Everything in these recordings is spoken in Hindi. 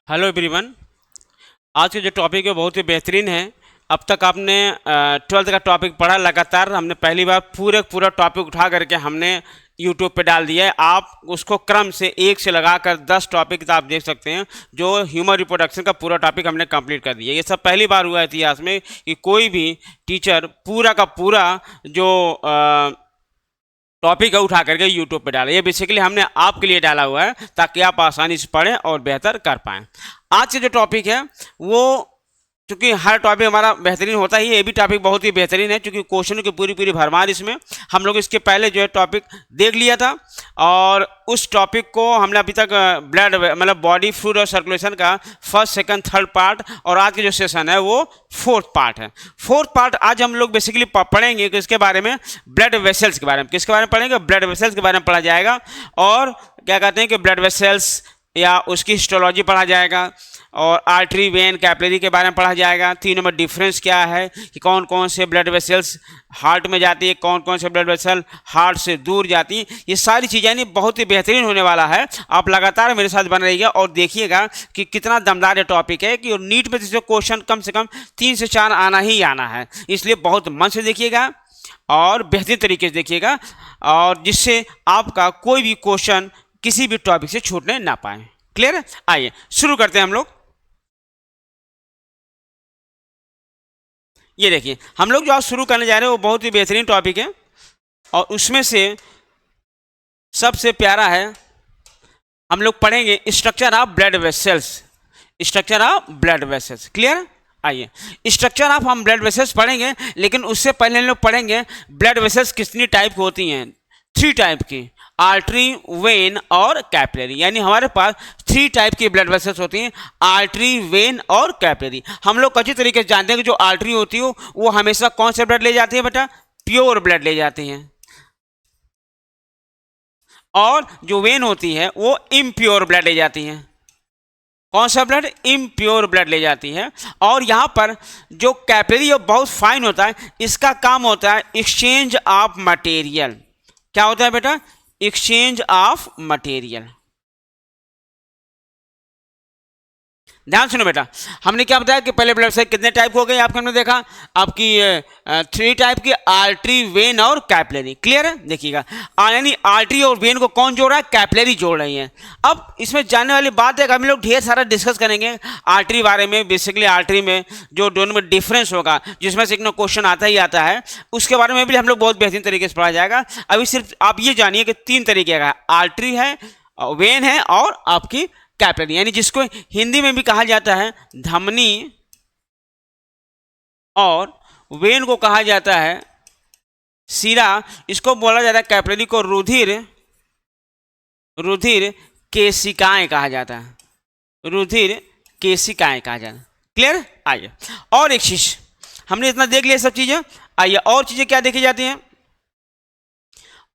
Hello everyone. आज के जो टॉपिक है बहुत ही बेहतरीन है। अब तक आपने 12th का टॉपिक पढ़ा लगातार। हमने पहली बार पूरा टॉपिक उठा करके हमने यूट्यूब पे डाल दिया है। आप उसको क्रम से 1 से लगाकर 10 टॉपिक आप देख सकते हैं। जो ह्यूमन रिप्रोडक्शन का पूरा टॉपिक हमने कंप्लीट कर दिया। ये सब पहली बार हुआ है इतिहास में कि कोई भी टीचर पूरा का पूरा जो टॉपिक है उठा करके यूट्यूब पे डाला। ये बेसिकली हमने आपके लिए डाला हुआ है ताकि आप आसानी से पढ़ें और बेहतर कर पाएँ। आज के जो टॉपिक है वो, क्योंकि हर टॉपिक हमारा बेहतरीन होता ही है, ये भी टॉपिक बहुत ही बेहतरीन है क्योंकि क्वेश्चनों की पूरी भरमार इसमें। हम लोग इसके पहले जो है टॉपिक देख लिया था और उस टॉपिक को हमने अभी तक ब्लड मतलब बॉडी फ्लूइड और सर्कुलेशन का फर्स्ट सेकंड थर्ड पार्ट, और आज के जो सेशन है वो 4th पार्ट है। 4th पार्ट आज हम लोग बेसिकली पढ़ेंगे किसके बारे में, ब्लड वेसल्स के बारे में। किसके बारे में पढ़ेंगे, ब्लड वेसल्स के बारे में पढ़ा जाएगा। और क्या कहते हैं कि ब्लड वेसल्स या उसकी हिस्टोलॉजी पढ़ा जाएगा, और आर्टरी वेन कैपिलरी के बारे में पढ़ा जाएगा। तीनों में डिफरेंस क्या है कि कौन कौन से ब्लड वेसल्स हार्ट में जाती है, कौन कौन से ब्लड वेसल हार्ट से दूर जाती है। ये सारी चीज़ें नहीं बहुत ही बेहतरीन होने वाला है। आप लगातार मेरे साथ बन रहिएगा और देखिएगा कि कितना दमदार ये टॉपिक है कि नीट में से क्वेश्चन कम से कम 3 से 4 आना ही आना है। इसलिए बहुत मन से देखिएगा और बेहतरीन तरीके से देखिएगा, और जिससे आपका कोई भी क्वेश्चन किसी भी टॉपिक से छूटने ना पाए। क्लियर है? आइए शुरू करते हैं हम लोग। ये देखिए हम लोग जो आज शुरू करने जा रहे हैं वो बहुत ही बेहतरीन टॉपिक है, और उसमें से सबसे प्यारा है। हम लोग पढ़ेंगे structure of blood vessels. Structure of blood vessels. Clear? आइए स्ट्रक्चर ऑफ हम ब्लड वेसल्स पढ़ेंगे, लेकिन उससे पहले हम लोग पढ़ेंगे ब्लड वेसल्स कितनी टाइप की होती हैं। 3 टाइप की, आर्टरी, वेन और कैपिलरी। यानी हमारे पास 3 टाइप की ब्लड वेसल्स होती हैं, आर्टरी, वेन और कैपिलरी। हम लोग अच्छी तरीके से जानते हैं कि जो आर्टरी होती है वो हमेशा कौन से ब्लड ले जाती है बेटा, प्योर ब्लड ले जाती हैं, और जो वेन होती है वो इम्प्योर ब्लड ले जाती हैं। कौन सा ब्लड, इम्प्योर ब्लड ले जाती है। और यहाँ पर जो कैपिलरी बहुत फाइन होता है, इसका काम होता है एक्सचेंज ऑफ मटेरियल। क्या होता है बेटा, एक्सचेंज ऑफ मटेरियल। ध्यान सुनो बेटा, हमने क्या बताया कि पहले ब्लड वेसल कितने टाइप हो गए आपके, हमने देखा आपकी 3 टाइप की, आर्टरी, वेन और कैपिलरी। क्लियर है? देखिएगा यानी आर्टरी और वेन को कौन जोड़ रहा है, कैपिलरी जोड़ रही है। अब इसमें जानने वाली बात है कि हम लोग ढेर सारा डिस्कस करेंगे आर्टरी बारे में। बेसिकली आर्टरी में जो दोनों में डिफरेंस होगा, जिसमें से एक क्वेश्चन आता ही आता है, उसके बारे में भी हम लोग बहुत बेहतरीन तरीके से पढ़ा जाएगा। अभी सिर्फ आप ये जानिए कि 3 तरीके का, आर्टरी है, वेन है और आपकी कैपिलरी, यानी जिसको हिंदी में भी कहा जाता है धमनी, और वेन को कहा जाता है सिरा। इसको बोला जाता है कैपिलरी को रुधिर केशिकाएं कहा जाता है, रुधिर केशिकाएं कहा जाता है। क्लियर? आइए और एक चीज, हमने इतना देख लिया सब चीजें। आइए और चीजें क्या देखी जाती हैं,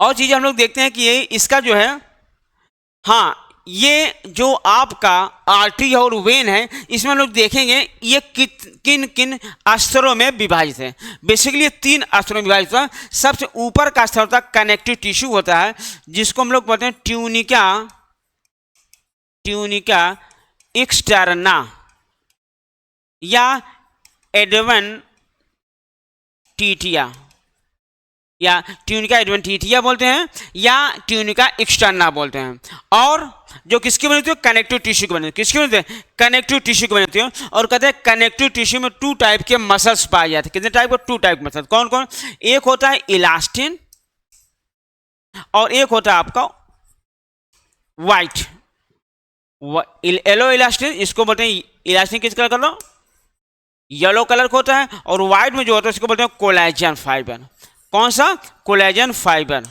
और चीजें हम लोग देखते हैं कि ये इसका जो है, हाँ ये जो आपका आर्टरी और वेन है, इसमें हम लोग देखेंगे ये किन किन स्तरों में विभाजित है। बेसिकली ये 3 स्तरों में विभाजित होता है। सबसे ऊपर का स्तर होता है कनेक्टिव टिश्यू होता है, जिसको हम लोग बोलते हैं ट्यूनिका एक्सटर्ना या एडवेंटिटिया, या ट्यूनिका एडवेंटिटिया बोलते हैं, या ट्यूनिका एक्सटर्ना बोलते हैं। और जो किसकी बनती है, कनेक्टिव टिश्यू की बनती है। किसकी बनती है, कनेक्टिव टिश्यू की बनती है। और कहते हैं कनेक्टिव टिश्यू में 2 टाइप के मसल्स पाए जाते हैं। कितने टाइप के, 2 टाइप के मसल्स। कौन कौन? एक होता है इलास्टिन और एक होता है आपका व्हाइट, येलो इलास्टिन। इसको बोलते हैं इलास्टिन, किस कलर का लो, येलो कलर का होता है। और व्हाइट में जो होता है उसको बोलते हैं कोलेजन फाइबर। कौन सा, कोलेजन फाइबर।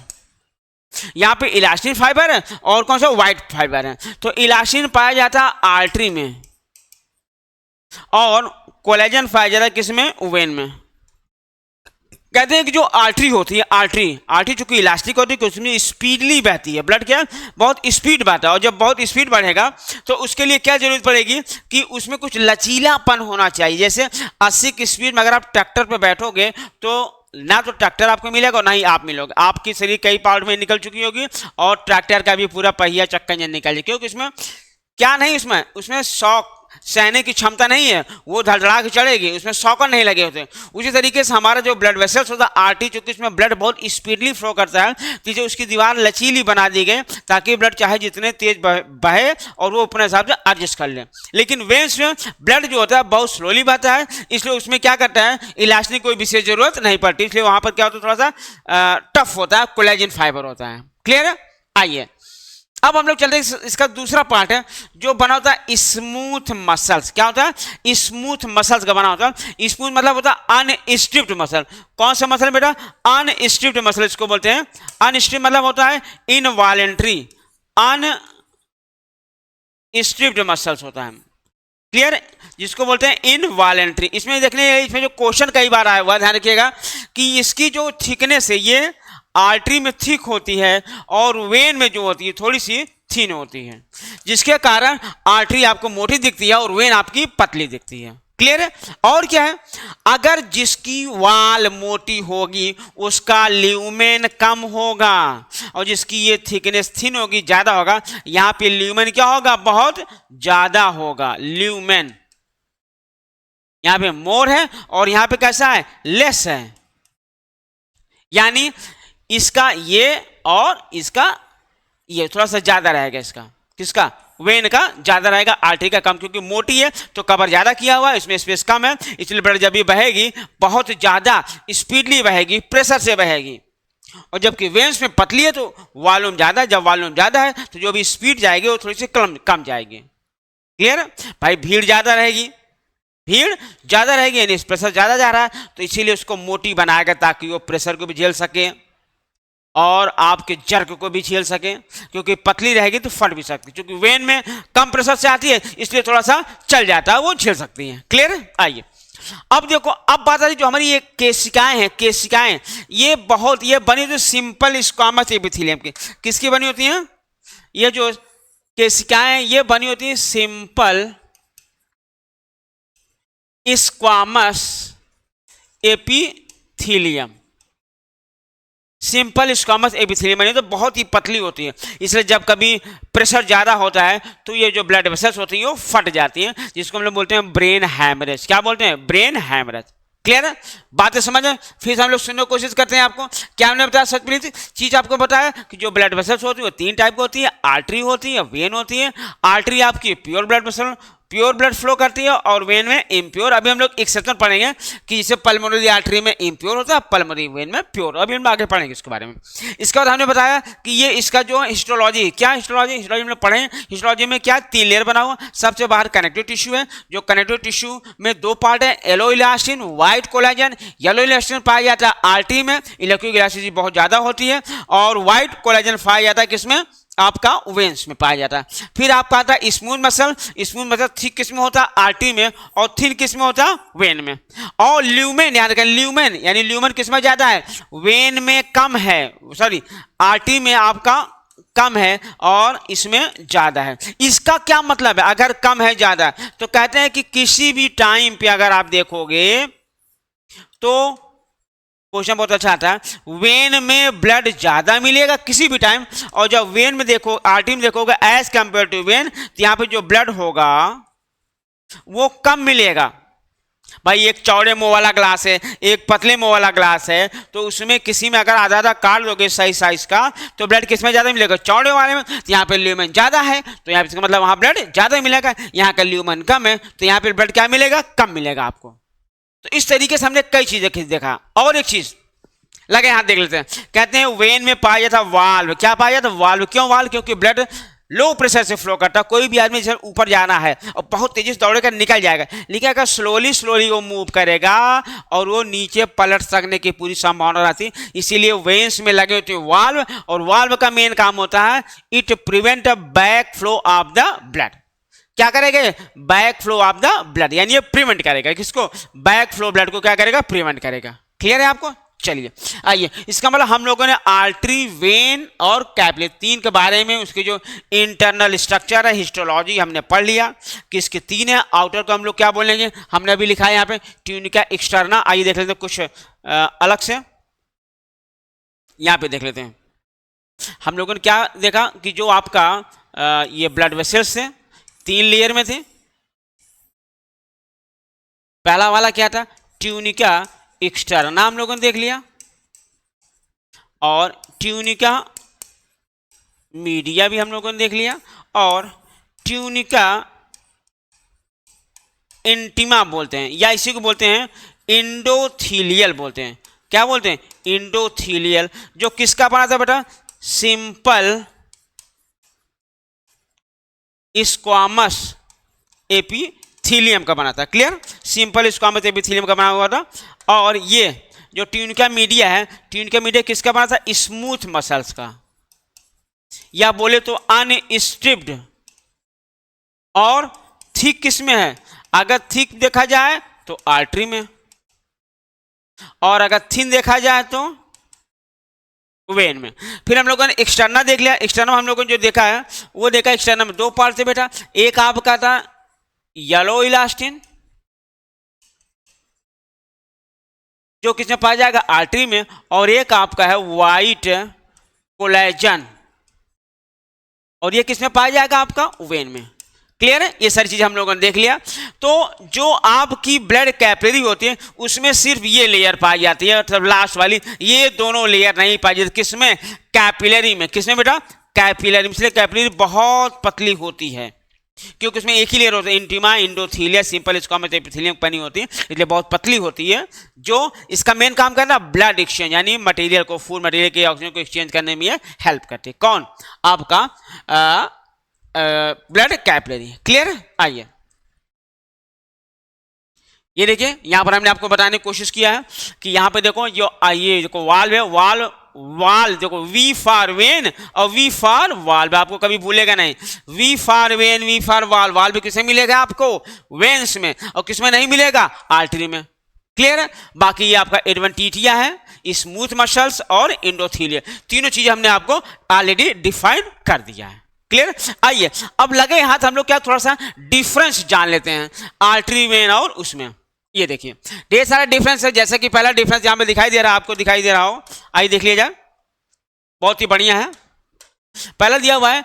यहाँ पे इलास्टिन फाइबर है और कौन सा, व्हाइट फाइबर है। तो इलास्टिन पाया जाता है आर्टरी में, और कोलेजन पाया जाता है किसमें, वेन में। कहते हैं कि जो आर्टरी होती है, आर्टरी चूंकि इलास्टिक होती है, उसमें स्पीडली बहती है ब्लड, क्या बहुत स्पीड बहता है। और जब बहुत स्पीड बढ़ेगा तो उसके लिए क्या जरूरत पड़ेगी कि उसमें कुछ लचीलापन होना चाहिए। जैसे 80 की स्पीड में अगर आप ट्रैक्टर पर बैठोगे तो ना तो ट्रैक्टर आपको मिलेगा ना ही आप मिलोगे, आपकी शरीर कई पार्ट में निकल चुकी होगी, और ट्रैक्टर का भी पूरा पहिया चक्का इंजन निकल जाए, क्योंकि इसमें क्या नहीं, उसमें शॉक सहने की क्षमता नहीं है, वो धड़धड़ा के चढ़ेगी, उसमें शॉकर नहीं लगे होते। उसी तरीके से हमारा जो ब्लड वेसल्स होता है आर्टरी, चूंकि इसमें ब्लड बहुत स्पीडली फ्लो करता है, तो उसकी दीवार लचीली बना दी गई ताकि ब्लड चाहे जितने तेज बहे और वो अपने हिसाब से एडजस्ट कर ले। लेकिन वेन्स में ब्लड जो होता है बहुत स्लोली बहता है, इसलिए उसमें क्या करता है, इलास्टिक कोई विशेष जरूरत नहीं पड़ती, इसलिए वहां पर क्या होता है, थोड़ा सा टफ होता है, कोलेजन फाइबर होता है। क्लियर है? आइए अब हम लोग चलते हैं, इसका दूसरा पार्ट है जो बना होता है स्मूथ मसल्स। क्या होता है? स्मूथ मसल्स का बना होता है। स्मूथ मतलब होता है अनस्ट्रिप्ड मसल। कौन सा मसल बेटा? अनस्ट्रिप्ड मसल इसको बोलते हैं। अनस्ट्रिप्ड मतलब होता है इनवॉलेंट्री, अनस्ट्रिप्ड मसल्स होता है। क्लियर? जिसको बोलते हैं इनवॉलेंट्री। इसमें देखने, इसमें जो क्वेश्चन कई बार आया हुआ, ध्यान रखिएगा कि इसकी जो थिकनेस है ये आर्टरी में थिक होती है और वेन में जो होती है थोड़ी सी थिन होती है, जिसके कारण आर्टरी आपको मोटी दिखती है और वेन आपकी पतली दिखती है। क्लियर है? और क्या है, अगर जिसकी वाल मोटी होगी उसका ल्यूमेन कम होगा, और जिसकी ये थिकनेस थिन होगी, ज्यादा होगा, यहां पे ल्यूमेन क्या होगा? बहुत ज्यादा होगा। ल्यूमेन यहां पे मोर है और यहां पे कैसा है? लेस है। यानी इसका ये और इसका ये थोड़ा सा ज्यादा रहेगा। इसका किसका? वेन का ज्यादा रहेगा, आर्टरी का कम, क्योंकि मोटी है तो कवर ज्यादा किया हुआ है, इसमें स्पेस कम है, इसलिए ब्लड जब भी बहेगी बहुत ज्यादा स्पीडली बहेगी, प्रेशर से बहेगी। और जबकि वेन्स में पतली है तो वॉल्यूम ज्यादा है, जब वॉल्यूम ज्यादा है तो जो भी स्पीड जाएगी वो थोड़ी सी कम जाएगी। क्लियर भाई? भीड़ ज्यादा रहेगी, भीड़ ज्यादा रहेगी यानी प्रेशर ज्यादा जा रहा है, तो इसीलिए उसको मोटी बनाएगा ताकि वो प्रेशर को भी झेल सके और आपके जर्क को भी झेल सके, क्योंकि पतली रहेगी तो फट भी सकती, क्योंकि वेन में कम प्रेशर से आती है इसलिए थोड़ा सा चल जाता है, वो झेल सकती हैं। क्लियर है? आइए अब देखो, अब बात आ रही जो हमारी ये केशिकाएं हैं, केशिकाएं ये बनी होती सिंपल स्क्वामस एपिथेलियम की। किसकी बनी होती हैं? ये जो केशिकाएं ये बनी होती हैं simple squamous epithelium. Simple squamous epithelium बनी तो बहुत ही पतली होती है, इसलिए जब कभी प्रेशर ज्यादा होता है तो ये जो ब्लड वेसल्स होती है वो फट जाती हैं, जिसको हम लोग बोलते हैं ब्रेन हैमरेज। क्या बोलते हैं? Brain haemorrhage. क्लियर है? बातें समझ में? फिर हम लोग सुनने की कोशिश करते हैं। आपको क्या हमने बताया? सचप्रीत चीज आपको बताया कि जो ब्लड वेसल्स होती है वो तीन टाइप की होती है, आर्टरी होती है, वेन होती है। आर्टरी आपकी pure blood vessel, pure blood flow करती है, और वेन में इम्प्योर। अभी हम लोग एक्सेप्शन पढ़ेंगे कि जैसे पल्मोनरी आर्टरी में इम्प्योर होता है, पल्मोनरी वेन में प्योर। अभी हम आगे पढ़ेंगे इसके बारे में। इसके बाद हमने बताया कि ये इसका जो हिस्टोलॉजी, क्या हिस्टोलॉजी हम लोग पढ़े। हिस्टोलॉजी में क्या? 3 लेयर बना हुआ। सबसे बाहर कनेक्टिव टिश्यू है, जो कनेक्टिव टिश्यू में 2 पार्ट है, yellow elastin, white collagen. Yellow elastin पाया जाता है आर्टरी में, इलेक्ट्रिक इलास्टिसिटी बहुत ज्यादा होती है, और व्हाइट कोलेजन पाया जाता है किसमें? आपका वेन्स में पाया जाता है। फिर आपका आता है smooth muscle. Smooth muscle thick किस में होता है? आर्टरी में, और थिन किस में होता है? वेन में। और ल्यूमेन, यानी कि ल्यूमेन यानी ल्यूमेन किस में ज्यादा है? वेन में कम है, सॉरी आर्टरी में आपका कम है और इसमें ज्यादा है। इसका क्या मतलब है? अगर कम है ज्यादा है तो कहते हैं कि किसी भी टाइम पे अगर आप देखोगे तो क्वेश्चन बहुत अच्छा आता है, वेन में ब्लड ज्यादा मिलेगा किसी भी टाइम, और जब वेन में देखो, आर्टरी में देखोगे एज कंपेयर टू वेन, तो यहां पे जो ब्लड होगा वो कम मिलेगा। भाई एक चौड़े मुंह वाला ग्लास है, एक पतले मुंह वाला ग्लास है, तो उसमें किसी में अगर आधा आधा काट लोगे सही साइज का तो ब्लड किसमें ज्यादा मिलेगा? चौड़े वाले में। तो यहाँ पे ल्यूमेन ज्यादा है तो यहाँ पे मतलब वहां ब्लड ज्यादा मिलेगा, यहाँ का ल्यूमेन कम है तो यहाँ पे ब्लड क्या मिलेगा? कम मिलेगा आपको। तो इस तरीके से हमने कई चीजें देखा। और एक चीज लगे हाथ देख लेते हैं। कहते हैं वेन में पाया जाता वाल्व। क्या पाया जाता? वाल्व। क्यों वाल्व? क्योंकि ब्लड लो प्रेशर से फ्लो करता है। कोई भी आदमी जैसे ऊपर जाना है और बहुत तेजी से दौड़ेगा निकल जाएगा, लेकिन अगर स्लोली वो मूव करेगा और वो नीचे पलट सकने की पूरी संभावना रहती है। इसीलिए वेन्स में लगे होते हैं वाल्व, और वाल्व का मेन काम होता है it prevent back flow of the blood. क्या करेगा? Back flow of the blood, यानी ये प्रिवेंट करेगा। किसको? बैक फ्लो ब्लड को क्या करेगा? प्रिवेंट करेगा। क्लियर है आपको? चलिए आइए, इसका मतलब हम लोगों ने आर्टरी, वेन और कैपिलरी तीन के बारे में, उसके जो इंटरनल स्ट्रक्चर है, हिस्टोलॉजी हमने पढ़ लिया कि इसके 3 है। आउटर को हम लोग क्या बोलेंगे? हमने अभी लिखा है यहाँ पे ट्यूनिका एक्सटर्ना। आइए देख लेते हैं कुछ अलग से, यहाँ पे देख लेते हैं। हम लोगों ने क्या देखा कि जो आपका ये ब्लड वेसल्स थे 3 लेयर में थे, पहला वाला क्या था, ट्यूनिका एक्सटर्ना, नाम लोगों ने देख लिया, और ट्यूनिका मीडिया भी हम लोगों ने देख लिया, और ट्यूनिका इंटीमा बोलते हैं, या इसी को बोलते हैं इंडोथीलियल बोलते हैं। क्या बोलते हैं, इंडोथीलियल, जो किसका बना था बेटा, सिंपल स्क्वामस एपिथीलियम का बना था। क्लियर, सिंपल स्क्वामस एपिथीलियम का बना हुआ था। और ये जो ट्यूनिका मीडिया है, ट्यूनिका मीडिया किसका बना था, स्मूथ मसल्स का, या बोले तो अनस्ट्रिप्ड। और थिक किस में है, अगर थिक देखा जाए तो आर्टरी में, और अगर थिन देखा जाए तो वेन में। फिर हम लोगों ने एक्सटर्ना देख लिया। एक्सटर्ना हम लोगों ने जो देखा है वो देखा, एक्सटर्ना में दो पार्ट थे बेटा, एक आपका था येलो इलास्टिन, जो किसमें पाया जाएगा, आर्टरी में, और एक आपका है व्हाइट कोलेजन, और ये किसमें पाया जाएगा, आपका वेन में। क्लियर है, ये सारी चीजें हम लोगों ने देख लिया। तो जो आपकी ब्लड कैपिलरी होती है उसमें सिर्फ ये लेयर पाई जाती है, मतलब लास्ट वाली, ये दोनों लेयर नहीं पाई जाती। किसमें, कैपिलरी में। किसमें बेटा, कैपिलरी में। इसलिए कैपिलरी बहुत पतली होती है, क्योंकि उसमें एक ही लेयर होता है, इंटीमा, इंडोथीलिया, सिंपल स्क्वामस एपिथेलियम बनी होती है, इसलिए बहुत पतली होती है। जो इसका मेन काम करना, ब्लड एक्सचेंज, यानी मटेरियल को, फूड मटेरियल के ऑक्सीजन को एक्सचेंज करने में हेल्प करती है। कौन, आपका ब्लड कैपिलरी। क्लियर, आइए ये देखिए, यहां पर हमने आपको बताने की कोशिश किया है कि यहां पे देखो, जो ये देखो वाल्व है, वाल देखो, वी फॉर वेन और वी फॉर वाल्व, आपको कभी भूलेगा नहीं। V for vein, V for valve, valve किसमें मिलेगा आपको, वेन्स में, और किसमें नहीं मिलेगा, आर्टरी में। क्लियर है, बाकी ये आपका एडवेंटिटिया है, स्मूथ मसल्स और इंडोथीलिया, तीनों चीजें हमने आपको ऑलरेडी डिफाइन कर दिया है। क्लियर, आइए अब लगे हाथ हम लोग क्या थोड़ा सा डिफरेंस जान लेते हैं आर्टरी वेन और उसमें। ये देखिए ढेर सारा डिफरेंस है, जैसे कि पहला डिफरेंस यहां पे दिखाई दे रहा है, आपको दिखाई दे रहा हो, आइए देख लिया जाए, बहुत ही बढ़िया है। पहला दिया हुआ है,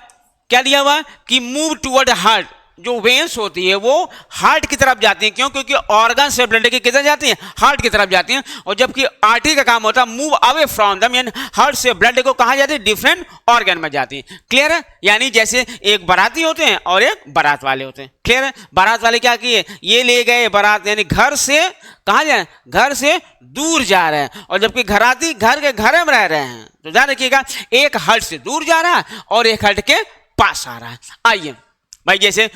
क्या दिया हुआ है कि मूव टुवर्ड हार्ट, जो वेन्स होती है वो हार्ट की तरफ जाती हैं। क्यों, क्योंकि ऑर्गन से ब्लड की किधर जाती हैं, हार्ट की तरफ जाती हैं। और जबकि आर्टरी का काम होता है मूव अवे फ्रॉम दम, यानी हार्ट से ब्लड को कहाँ जाती है, डिफरेंट ऑर्गन में जाती है। क्लियर है, यानी जैसे एक बाराती होते हैं और एक बारात वाले होते हैं। क्लियर है, बारात वाले क्या किए, ये ले गए बारात, यानी घर से कहाँ जाए, घर से दूर जा रहे हैं, और जबकि घराती घर के घर में रह रहे हैं। तो ध्यान रखिएगा, एक हार्ट से दूर जा रहा है और एक हार्ट के पास आ रहा है। आइए भाई, जैसे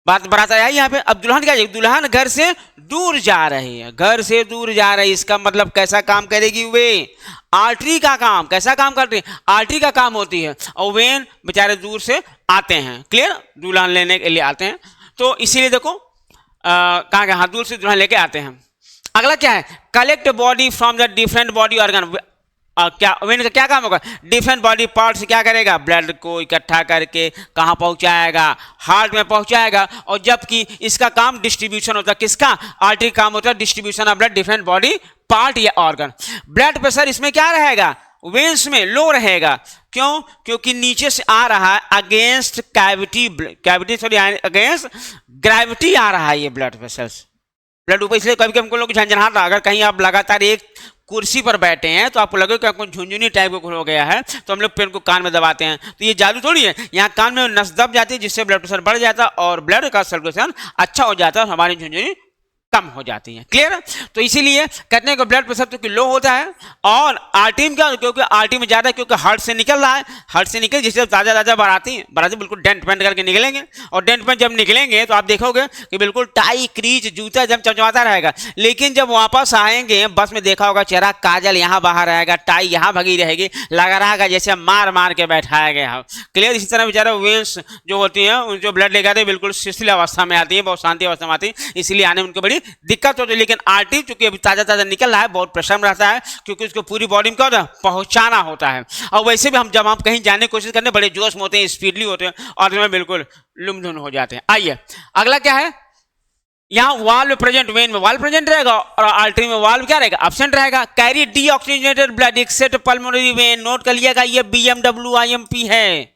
बारात आया यहाँ पे, अब दुल्हन क्या, दुल्हन घर से दूर जा रही है, घर से दूर जा रही है, इसका मतलब कैसा काम करेगी वे, आर्टरी का काम। कैसा काम करती है, आर्टरी का काम होती है, और वेन बेचारे दूर से आते हैं। क्लियर, दुल्हन लेने के लिए आते हैं, तो इसीलिए देखो कहाँ कहाँ दूर से दुल्हन लेके आते हैं। अगला क्या है, collect body from the different body organ, क्या वेन का क्या काम होगा, डिफरेंट बॉडी पार्ट से क्या करेगा, ब्लड को इकट्ठा करके कहाँ पहुंचाएगा, हार्ट में पहुंचाएगा। और जबकि इसका काम डिस्ट्रीब्यूशन होता है, किसका, आर्टरी काम होता है distribution of blood different body part या ऑर्गन। ब्लड प्रेशर इसमें क्या रहेगा, वेन्स में लो रहेगा। क्यों, क्योंकि नीचे से आ रहा है, against cavity sorry against gravity आ रहा है ये ब्लड प्रेशर, ब्लड ऊपर। इसलिए कभी कभी हमको लोग झंझनाहट, अगर कहीं आप लगातार एक कुर्सी पर बैठे हैं तो आपको लगेगा कि आपको झुंझुनी टाइप का हो गया है, तो हम लोग पेन को कान में दबाते हैं, तो ये जादू थोड़ी है, यहाँ कान में नस दब जाती है, जिससे ब्लड प्रेशर बढ़ जाता है और ब्लड का सर्कुलेशन अच्छा हो जाता है और हमारी झुंझुनी कम हो जाती है। क्लियर, तो इसीलिए कहते हैं कि ब्लड प्रेशर तो लो होता है, और आर्टरी में क्या, क्योंकि आर्टरी में ज्यादा, क्योंकि हार्ट से निकल रहा है, हार्ट से निकल, जिससे ताजा ताजा बाराती बिल्कुल डेंट पेंट करके निकलेंगे, और डेंट पेंट जब निकलेंगे तो आप देखोगे कि बिल्कुल टाई क्रीच जूता जब चमचमाता रहेगा। लेकिन जब वापस आएंगे, बस में देखा होगा चेहरा, काजल यहाँ बाहर रहेगा, टाई यहाँ भगी रहेगी, लगा रहेगा जैसे मार मार के बैठाया गया। क्लियर, इसी तरह बेचारा वेन्स जो होती हैं, जो ब्लड लेकर आते बिल्कुल शिथिल अवस्था में आती है, बहुत शांति अवस्था में आती है, इसलिए आने में उनको बड़ी दिक्कत होती है। लेकिन आर्टरी चूंकि अभी ताजा ताजा निकल रहा है, बहुत प्रेशर में रहता है, क्योंकि उसको पूरी बॉडी में क्या होता है, पहुंचाना होता है। और वैसे भी जब हम कहीं जाने की कोशिश करते हैं, बड़े जोश में होते हैं, स्पीडली होते हैं, और उसमें बिल्कुल लुमधुन हो जाते हैं। आइए अगला क्या है, यहाँ वाल्व प्रेजेंट, वेन में वाल्व प्रेजेंट रहेगा और आर्टरी में वाल्व क्या रहेगा, एब्सेंट रहेगा। Carry deoxygenated blood accept pulmonary vein, note कर लिएगा, ये BMW IMP है,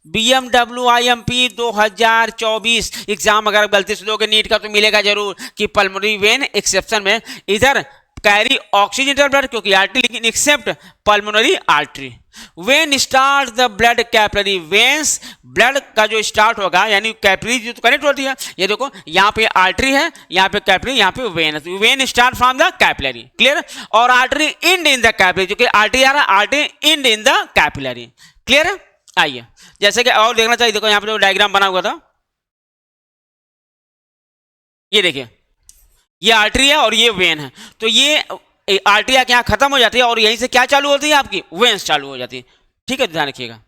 BMW IMP 2024 एग्जाम अगर गलती से दोगे नीट का तो मिलेगा जरूर कि पल्मोनरी वेन एक्सेप्शन में इधर कैरी ऑक्सीजन ब्लड क्योंकि आर्टरी, लेकिन accept pulmonary artery. When start the blood capillary veins, blood का जो स्टार्ट होगा यानी कैपिलरी जो कनेक्ट होती है, ये देखो यहाँ पे आर्टरी है, यहाँ पे कैपिलरी, यहाँ पे वेन है, vein start from the capillary, clear. और artery end in the capillary, जो कि आर्टरी आ रहा है, artery end in the capillary, clear है। आइए जैसे कि और देखना चाहिए, देखो यहाँ पे जो डायग्राम बना हुआ था, ये देखिए ये आर्टरी है और ये वेन है, तो ये आर्टरी आके यहाँ खत्म हो जाती है और यहीं से क्या चालू होती है आपकी वेन्स चालू हो जाती है, ठीक है, ध्यान रखिएगा।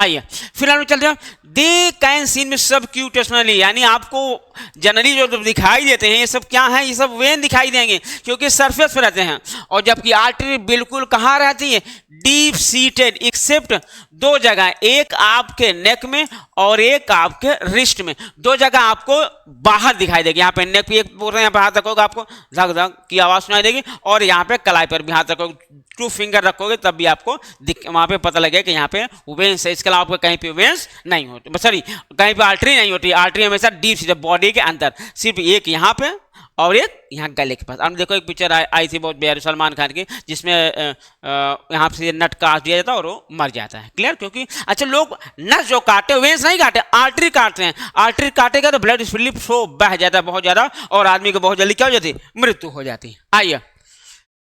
आइए फिर हम चलते हैं, दे कैन सीन में सब क्यूटेशनली, यानी आपको जनरली जो दिखाई देते हैं ये सब क्या है, ये सब वेन दिखाई देंगे क्योंकि सरफेस पे रहते हैं, और जबकि आर्टरी बिल्कुल कहाँ रहती है, डीप सीटेड, एक्सेप्ट दो जगह, एक आपके नेक में और एक आपके रिस्ट में, दो जगह आपको बाहर दिखाई देगी। यहाँ पे नेक पे एक बोल रहे हैं, यहाँ पे हाथ रखोगे आपको धक धक की आवाज सुनाई देगी, और यहाँ पे कलाई पर भी हाथ रखोगे, 2 फिंगर रखोगे तब भी आपको वहां पे पता लगेगा कि यहाँ पे वेन्स है, इसके अलावा आपको कहीं पे वेन्स नहीं होती, सॉरी कहीं पे आर्टरी नहीं होती, आर्टरी हमेशा डीप सीटेड बॉडी के अंदर, सिर्फ एक यहाँ पे और एक यहाँ गले के पास। अब देखो एक पिक्चर आई थी बहुत प्यारी सलमान खान की, जिसमें यहाँ से नट काट दिया जाता है और वो मर जाता है, क्लियर। क्योंकि अच्छा लोग नट जो काटते वेन्स नहीं काटते, आर्टरी काटते हैं, आर्टरी काटेगा तो ब्लड स्पीडली फ्लो बह जाता है बहुत ज्यादा और आदमी को बहुत जल्दी क्या हो जाती है, मृत्यु हो जाती है। आइए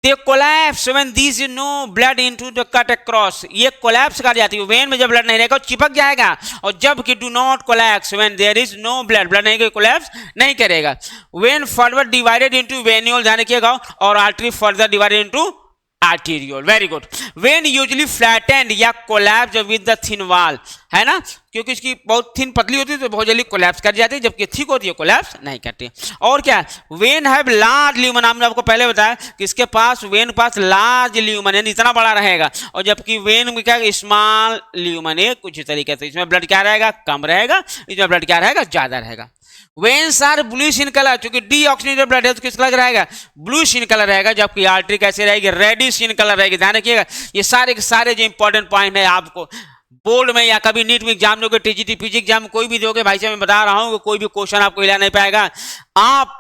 they collapse when there is no blood into the cut across, ये कोलैप्स कर जाती है, वेन में जब ब्लड नहीं रहेगा चिपक जाएगा, और जब कि do not collapse when there is no blood, blood नहीं कोलैप्स नहीं करेगा। Vein further divided into venule, ध्यान रखिएगा, और artery further divided into arteriole, very good. Vein usually flattened या collapse with the thin wall, है ना, क्योंकि इसकी बहुत थिन पतली होती है तो बहुत जल्दी कोलैप्स कर जाती है, जबकि थिक होती है कोलैप्स नहीं करती। और क्या, वेन हैव लार्ज ल्यूमन, हमने आपको पहले बताया कि इसके पास वेन के पास लार्ज ल्यूमन यानी इतना बड़ा रहेगा, और जबकि वेन में क्या स्मॉल ल्यूमन है, कुछ तरीके से इसमें ब्लड क्या रहेगा, कम रहेगा, इसमें ब्लड क्या रहेगा, ज्यादा रहेगा। Veins are bluish in colour, क्योंकि डीऑक्सीजनेटेड ब्लड है तो किस कलर का रहेगा, ब्लूइश इन कलर रहेगा, जबकि आर्टरी कैसे रहेगी, रेडिश इन कलर रहेगी। ध्यान रखिएगा ये सारे के सारे जो इंपॉर्टेंट पॉइंट है आपको बोर्ड में या कभी नीट में एग्जाम दोगे, टीजीटी पीजी एग्जाम कोई भी दोगे, भाई साहब मैं बता रहा हूँ कोई भी क्वेश्चन आपको हिला नहीं पाएगा, आप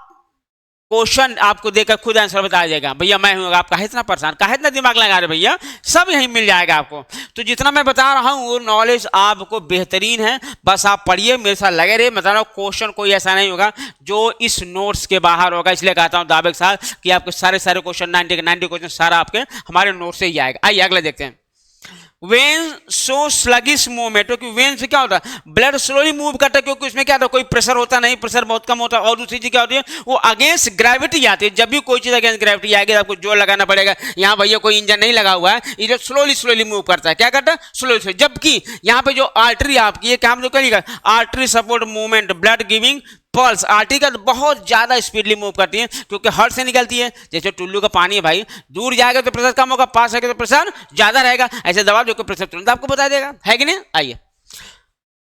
क्वेश्चन आपको देकर खुद आंसर बता जाएगा, भैया मैं हूँ, आप काहे इतना परेशान, काहे इतना दिमाग लगा रहे भैया, सब यहीं मिल जाएगा आपको। तो जितना मैं बता रहा हूँ वो नॉलेज आपको बेहतरीन है, बस आप पढ़िए, मेरे साथ लगे रहिए। बता रहा हूँ क्वेश्चन कोई ऐसा नहीं होगा जो इस नोट्स के बाहर होगा, इसलिए कहता हूँ दावे के साथ कि आपके सारे क्वेश्चन 90 के 90 क्वेश्चन सारा आपके हमारे नोट से ही आएगा। आइए अगले देखते हैं। वेन सो स्लगिश मूवमेंट, क्योंकि वेन से क्या होता है, ब्लड स्लोली मूव करता है, क्योंकि उसमें क्या होता है, कोई प्रेशर होता नहीं, प्रेशर बहुत कम होता है, और दूसरी चीज क्या होती है, वो अगेंस्ट ग्रेविटी आती है। जब भी कोई चीज अगेंस्ट ग्रेविटी आएगी आपको जोर लगाना पड़ेगा। यहाँ भैया कोई इंजन नहीं लगा हुआ है, ये स्लोली स्लोली मूव करता है, क्या करता है, स्लोली। जबकि यहाँ पे जो आर्टरी आपकी ये काम जो करेगा, artery support movement blood giving pulse, artery का बहुत ज्यादा स्पीडली मूव करती है, क्योंकि हार्ट से निकलती है। जैसे टुल्लू का पानी है भाई, दूर जाएगा तो प्रेशर कम होगा, पास आएगा तो प्रेशर ज्यादा रहेगा, ऐसे दबा दो प्रेशर तुरंत आपको बता देगा, है कि नहीं। आइए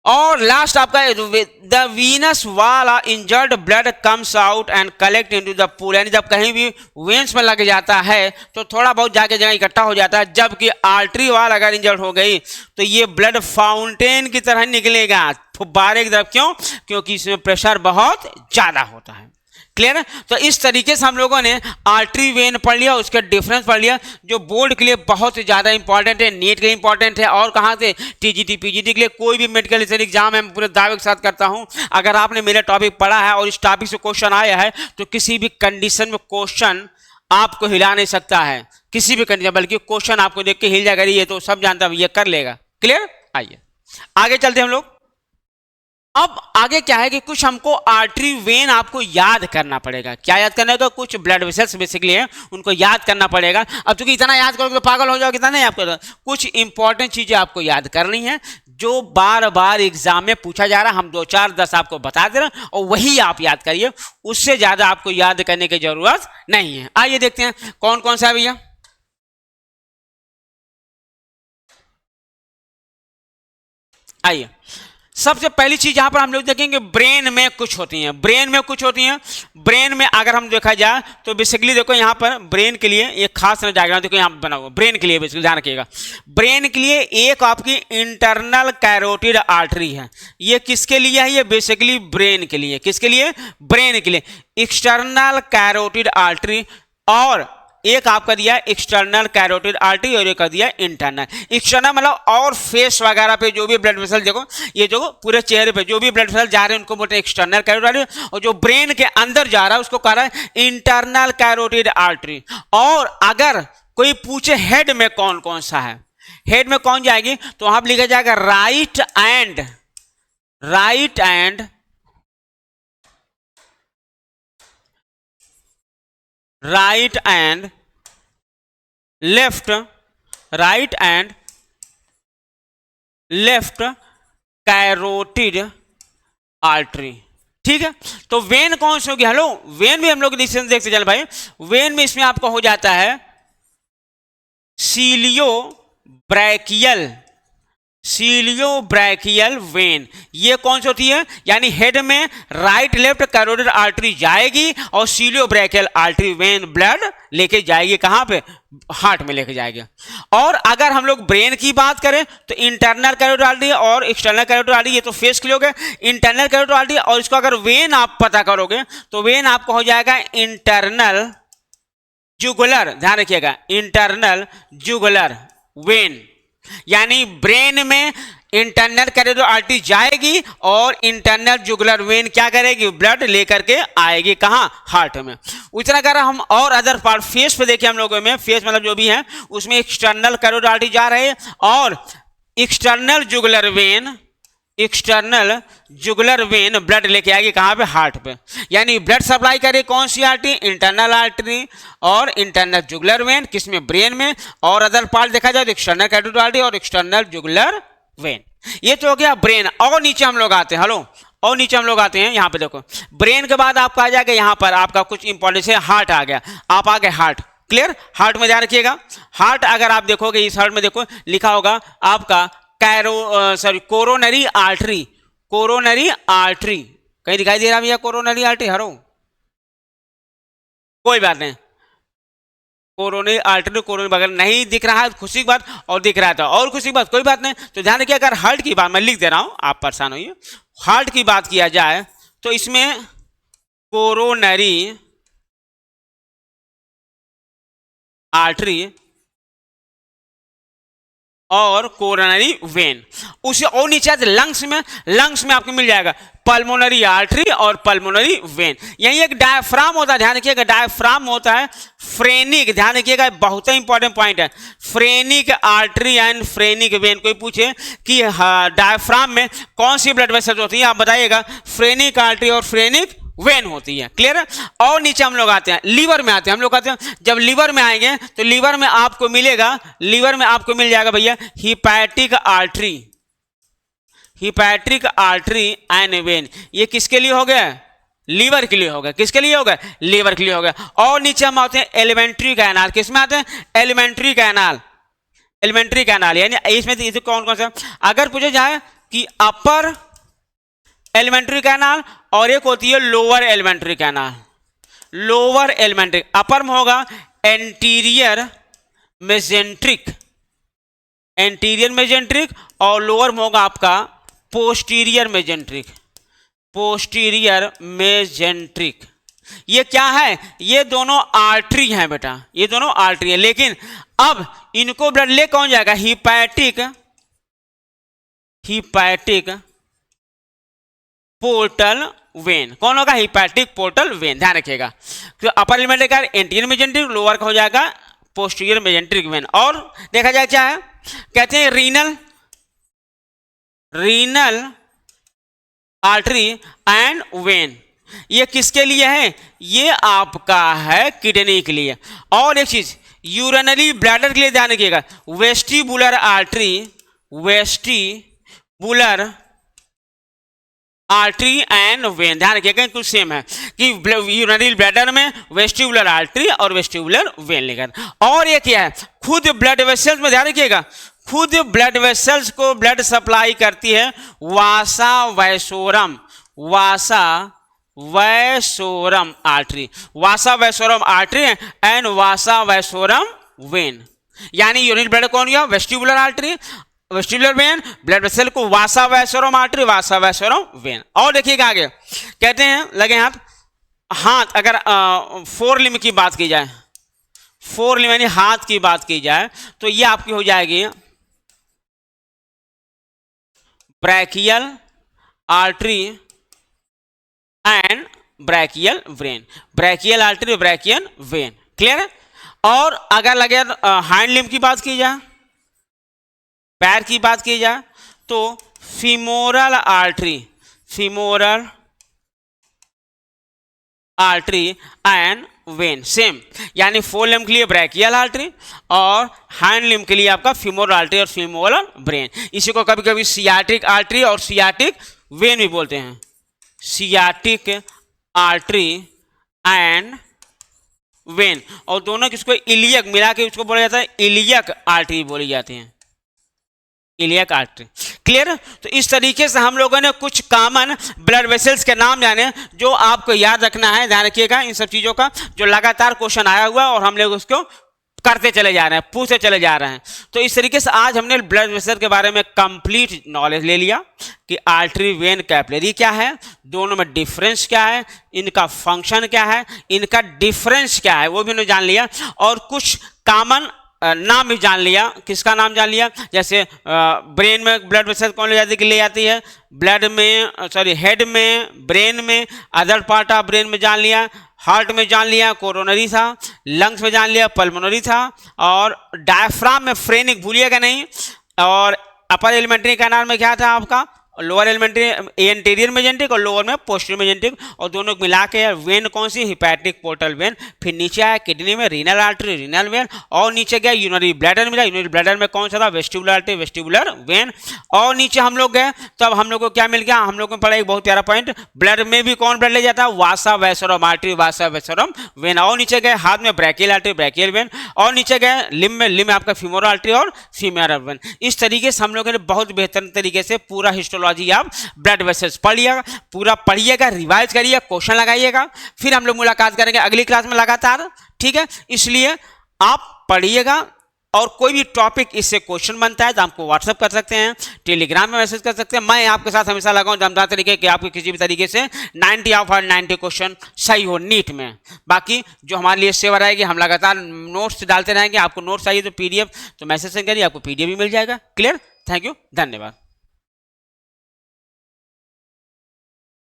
और लास्ट आपका the Venus wall injured blood comes out and collect into the pool, यानी जब कहीं भी वेन्स में लग जाता है तो थोड़ा बहुत जाके जगह इकट्ठा हो जाता है, जबकि आर्टरी वॉल अगर इंजर्ड हो गई तो ये ब्लड फाउंटेन की तरह निकलेगा, फुब्बारे की तरफ। क्यों, क्योंकि इसमें प्रेशर बहुत ज्यादा होता है, क्लियर है। तो इस तरीके से हम लोगों ने आर्टरी वेन पढ़ लिया, उसका डिफरेंस पढ़ लिया, जो बोर्ड के लिए बहुत ही ज्यादा इंपॉर्टेंट है, नीट के लिए इंपॉर्टेंट है, और कहाँ से, टीजीटी पीजीटी के लिए, कोई भी मेडिकल एग्जाम है, मैं पूरे दावे के साथ करता हूं अगर आपने मेरा टॉपिक पढ़ा है और इस टॉपिक से क्वेश्चन आया है तो किसी भी कंडीशन में क्वेश्चन आपको हिला नहीं सकता है, किसी भी कंडीशन, बल्कि क्वेश्चन आपको देख के हिल जाएगा, ये तो सब जानता है, ये कर लेगा, क्लियर। आइए आगे चलते हैं हम लोग। अब आगे क्या है कि कुछ हमको आर्टरी वेन आपको याद करना पड़ेगा। क्या याद करना है, तो कुछ ब्लड वेसल्स बेसिकली हैं उनको याद करना पड़ेगा। अब चूंकि इतना याद करोगे तो पागल हो जाओगे, इतना नहीं आपको, कुछ इंपॉर्टेंट चीजें आपको याद करनी है जो बार बार एग्जाम में पूछा जा रहा है। हम 2 4 10 आपको बता दे रहे हैं और वही आप याद करिए, उससे ज्यादा आपको याद करने की जरूरत नहीं है। आइए देखते हैं कौन कौन सा है भैया। आइए सबसे पहली चीज यहां पर हम लोग देखेंगे ब्रेन में कुछ होती हैं, ब्रेन में कुछ होती हैं। ब्रेन में अगर हम देखा जाए तो बेसिकली देखो यहां पर ब्रेन के लिए एक खास डायग्राम देखो यहां बना हुआ, ब्रेन के लिए बेसिकली ध्यान रखिएगा। ब्रेन के लिए एक आपकी इंटरनल कैरोटिड आर्टरी है। ये किसके लिए है? ये बेसिकली ब्रेन के लिए। किसके लिए? ब्रेन के लिए एक्सटर्नल कैरोटिड आर्टरी, और एक आपका दिया एक्सटर्नल कैरोटिड आर्टरी और एक का दिया इंटरनल। एक्सटर्नल मतलब और फेस वगैरह पे जो भी ब्लड वेसल, देखो ये जो पूरे चेहरे पे जो भी ब्लड वेसल जा रहे हैं उनको बोलते हैं एक्सटर्नल कैरोटिड आर्टरी, और जो ब्रेन के अंदर जा रहा है उसको कह रहा है इंटरनल कैरोटिड आर्टरी। और अगर कोई पूछे हेड में कौन कौन सा है, हेड में कौन जाएगी, तो वहां पर लिखा जाएगा right and right and left, right and left carotid artery. ठीक है, तो वेन कौन सी होगी? हेलो, वेन भी हम लोग डिस्टेंस देखते चल भाई। वेन में इसमें आपका हो जाता है सीलियोब्रैकियल वेन। ये कौन सी होती है? यानी हेड में राइट लेफ्ट कैरोटिड आर्टरी जाएगी और सीलियोब्रैकियल आर्टरी वेन ब्लड लेके जाएगी कहां पे? हार्ट में लेके जाएगी। और अगर हम लोग ब्रेन की बात करें तो इंटरनल कैरोटिड आर्टरी और एक्सटर्नल कैरोटिड आर्टरी, ये तो फेस के लिए हो गए। इंटरनल कैरोटिड आर्टरी, और इसको अगर वेन आप पता करोगे तो वेन आपको हो जाएगा इंटरनल जुगुलर। ध्यान रखिएगा, इंटरनल जुगुलर वेन। यानी ब्रेन में इंटरनल कैरोटिड आर्टरी जाएगी और इंटरनल जुगुलर वेन क्या करेगी? ब्लड लेकर के आएगी कहां? हार्ट में। उसी तरह अगर हम और अदर पार्ट फेस पे देखें, हम लोगों में फेस मतलब जो भी है उसमें एक्सटर्नल कैरोटिड आर्टरी जा रही है और एक्सटर्नल जुगुलर वेन ब्लड लेके आएगी कहां पे? हार्ट पे। यानी ब्लड सप्लाई करे कौन सी आर्टरी? इंटरनल आर्टरी और इंटरनल जुगुलर वेन, किसमें? ब्रेन में। और अदर पार्ट देखा जाए तो एक्सटर्नल कैरोटिड आर्टरी और एक्सटर्नल जुगुलर वेन। ये तो हो गया ब्रेन। और नीचे हम लोग आते हैं, हेलो, और नीचे हम लोग आते हैं यहां पे देखो, ब्रेन के बाद आपका आ जाएगा यहां पर आपका कुछ इंपॉर्टेंस है, हार्ट आ गया। आप आ गए हार्ट, क्लियर? हार्ट में ध्यान रखिएगा, हार्ट अगर आप देखोगे इस हार्ट में देखो लिखा होगा आपका कोरोनरी आर्टरी। कहीं दिखाई दे रहा भैया कोरोनरी आर्टरी? हरो, कोई बात नहीं, कोरोनरी आर्टरी कोरोनरी वगैरह नहीं दिख रहा है, खुशी की बात। और दिख रहा था और खुशी की बात, कोई बात नहीं। तो ध्यान रखिए, अगर हार्ट की बात मैं लिख दे रहा हूं, आप परेशान होइए। हार्ट की बात किया जाए तो इसमें कोरोनरी आर्टरी और कोरोनरी वेन। उसे और नीचे आते लंग्स में आपको मिल जाएगा पल्मोनरी आर्टरी और पल्मोनरी वेन। यही एक डायफ्राम होता है, ध्यान रखिएगा, डायफ्राम होता है फ्रेनिक। ध्यान रखिएगा, बहुत ही इंपॉर्टेंट पॉइंट है, phrenic artery and phrenic when. कोई पूछे कि डायफ्राम में कौन सी ब्लड वेसल्स होती है, आप बताइएगा फ्रेनिक आर्टरी और फ्रेनिक वेन होती है, क्लियर है? और नीचे हम लोग आते हैं, लीवर में आते हैं हम लोग। आते हैं जब लीवर में आएंगे तो लीवर में आपको मिल जाएगा भैया हिपैटिक आर्टरी एंड वेन। ये किसके लिए हो गया? लीवर के लिए हो गया। किसके लिए हो गया? लीवर के लिए हो गया। और नीचे हम आते हैं एलिमेंट्री कैनाल। किस में आते हैं? एलिमेंट्री कैनाल यानी इसमें कौन कौन सा? अगर पूछे जाए कि अपर एलिमेंट्री कैनाल और एक होती है लोअर एलिमेंट्री कैनाल। अपर में होगा एंटीरियर मेजेंट्रिक और लोअर में होगा आपका पोस्टीरियर मेजेंट्रिक। ये क्या है? ये दोनों आर्टरी हैं बेटा, ये दोनों आर्टरी हैं। लेकिन अब इनको ब्लड ले कौन जाएगा? Hepatic portal vein. कौन होगा? Hepatic portal vein. ध्यान रखिएगा, तो अपर एलिमेंट्री का एंटीरियर मेजेंट्रिक, लोअर का हो जाएगा पोस्टीरियर मेजेंट्रिक वेन। और देखा जाए क्या है, कहते हैं रीनल आर्टरी एंड वेन। ये किसके लिए है? ये आपका है किडनी के लिए। और एक चीज यूरिनरी ब्लैडर के लिए ध्यान रखिएगा, वेस्टिबुलर आर्टरी एंड वेन। ध्यान रखिएगा कुछ सेम है कि यूरिनरी ब्लैडर में वेस्टिबुलर आर्टरी और वेस्टिबुलर वेन लेकर। और ये क्या है? खुद ब्लड वेसल्स में ध्यान रखिएगा, खुद ब्लड वेसल्स को ब्लड सप्लाई करती है vasa vasorum, vasa vasorum artery, vasa vasorum artery and vasa vasorum vein. यानी यूरिनरी ब्लड कौन गया? Vestibular artery, vestibular vein, blood vessel को vasa vasorum artery, vasa vasorum when. और देखिएगा आगे कहते हैं, लगे हाथ, हाथ अगर फोर लिम्ब की बात की जाए, फोर लिम्ब यानी हाथ की बात की जाए, तो ये आपकी हो जाएगी brachial artery and brachial when, brachial artery, brachial when. Clear है? और अगर लगे हैंड लिम्ब की बात की जाए, पैर की बात की जाए, तो femoral artery, femoral artery and when same, यानी फोर लिम्ब के लिए ब्रैकियल आर्टरी और हैंड लिम्ब के लिए आपका फीमोरल आर्टरी और फीमोरल ब्रेन। इसी को कभी कभी सियाटिक आर्टरी और सियाटिक वेन भी बोलते हैं, सियाटिक आर्टरी एंड वेन। और दोनों किसको इलियक मिला के उसको बोला जाता है इलियक आर्टरी बोली जाती है, इलियक आर्टरी। क्लियर? तो इस तरीके से हम लोगों ने कुछ कॉमन ब्लड वेसल्स के नाम जाने जो आपको याद रखना है। ध्यान रखिएगा इन सब चीजों का, जो लगातार क्वेश्चन आया हुआ और हम लोग उसको करते चले जा रहे हैं, पूछते चले जा रहे हैं। तो इस तरीके से आज हमने ब्लड वेसल के बारे में कंप्लीट नॉलेज ले लिया कि आर्टरी, वेन, कैपिलरी क्या है, दोनों में डिफरेंस क्या है, इनका फंक्शन क्या है, इनका डिफरेंस क्या है, वो भी हमने जान लिया। और कुछ कॉमन नाम भी जान लिया। किसका नाम जान लिया? जैसे ब्रेन में ब्लड वेसल कौन ले जाती है? ब्लड में, सॉरी हेड में, ब्रेन में, अदर पार्ट ऑफ ब्रेन में जान लिया, हार्ट में जान लिया कोरोनरी था, लंग्स में जान लिया पल्मोनरी था, और डायफ्राम में फ्रेनिक भूलिएगा नहीं। और अपर एलिमेंट्री कैनाल में क्या था आपका? लोअर एलिमेंट्री एंटीरियर मेजेंटिक और लोअर में पोस्टीरियर मेजेंटिक, और दोनों को मिला के वेन कौन सी? Hepatic portal vein. फिर नीचे आया किडनी में रीनल आर्टरी, रीनल वेन, और नीचे गया यूरिनरी ब्लैडर मिला, यूरिनरी ब्लैडर में कौन सा था? Vestibular artery, vestibular when. और नीचे हम लोग गए तब हम लोग को क्या मिल गया? हम लोग को पढ़ा एक बहुत प्यारा पॉइंट, ब्लड में भी कौन ब्लड ले जाता है? Vasa vasorum artery, vasa vasorum when. और नीचे गए हाथ में ब्रैकियल आर्टरी, ब्रैकियल वेन। और नीचे गए लिम्ब में, लिम्ब में आपका फीमोरल आर्टरी और फीमोरल वेन। इस तरीके से हम लोगों ने बहुत बेहतर तरीके से पूरा हिस्टोलॉजी आप ब्लड वेसल्स पढ़िएगा, पूरा पढ़िएगा, रिवाइज करिए, क्वेश्चन लगाइएगा। फिर हम लोग मुलाकात करेंगे अगली क्लास में लगातार, ठीक है? इसलिए आप पढ़िएगा, और कोई भी टॉपिक इससे क्वेश्चन बनता है तो आपको व्हाट्सअप कर सकते हैं, टेलीग्राम में मैसेज कर सकते हैं। मैं आपके साथ हमेशा लगाऊं दमदार तरीके कि आपको किसी भी तरीके से 90 ऑफ 90 क्वेश्चन सही हो नीट में। बाकी जो हमारे लिए सेवा रहेगी, हम लगातार नोट्स डालते रहेंगे। आपको नोट्स चाहिए तो PDF तो मैसेज सेंड करिए, आपको PDF भी मिल जाएगा। क्लियर? थैंक यू, धन्यवाद।